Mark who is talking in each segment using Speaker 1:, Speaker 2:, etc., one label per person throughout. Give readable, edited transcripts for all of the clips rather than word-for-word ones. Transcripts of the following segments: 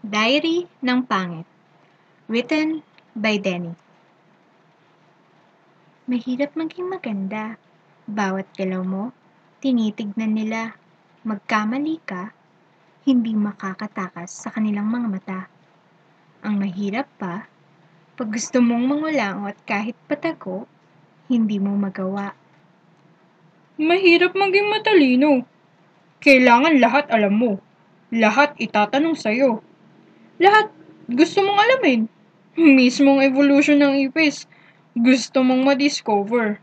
Speaker 1: Diary ng Pangit. Written by Denny. Mahirap maging maganda. Bawat galaw mo, tinitignan nila. Magkamali ka, hindi makakatakas sa kanilang mga mata. Ang mahirap pa, pag gusto mong mangulangot kahit patago, hindi mo magawa.
Speaker 2: Mahirap maging matalino. Kailangan lahat alam mo. Lahat itatanong sa'yo. Lahat gusto mong alamin. Mismong evolution ng ipis, gusto mong ma-discover.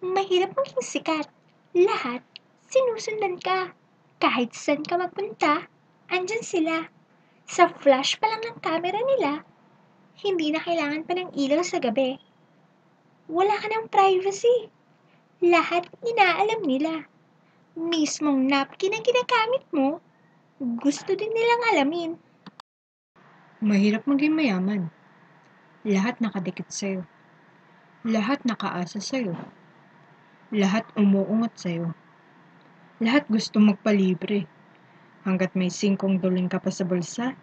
Speaker 3: Mahirap maging sikat. Lahat, sinusundan ka. Kahit saan ka magpunta, andyan sila. Sa flash pa lang ng camera nila, hindi na kailangan pa ng ilaw sa gabi. Wala ka ng privacy. Lahat inaalam nila. Mismong napkin na ginagamit mo, gusto din nilang alamin.
Speaker 1: Mahirap maging mayaman. Lahat nakadikit sa'yo. Lahat nakaasa sa'yo. Lahat umuungot sa'yo. Lahat gusto magpalibre. Hanggat may $5 ka pa sa bulsa,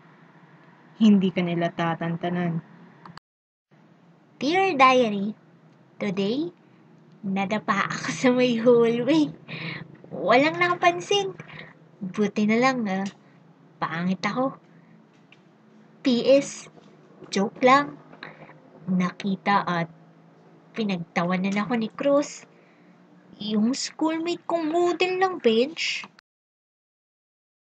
Speaker 1: hindi ka nila tatantanan.
Speaker 3: Dear Diary, today, nadapa ako sa may hallway. Walang nakapansin. Buti na lang pangit ako. PS, joke lang. Nakita at pinagtawanan ako ni Cruz. Yung schoolmate kong model ng bench.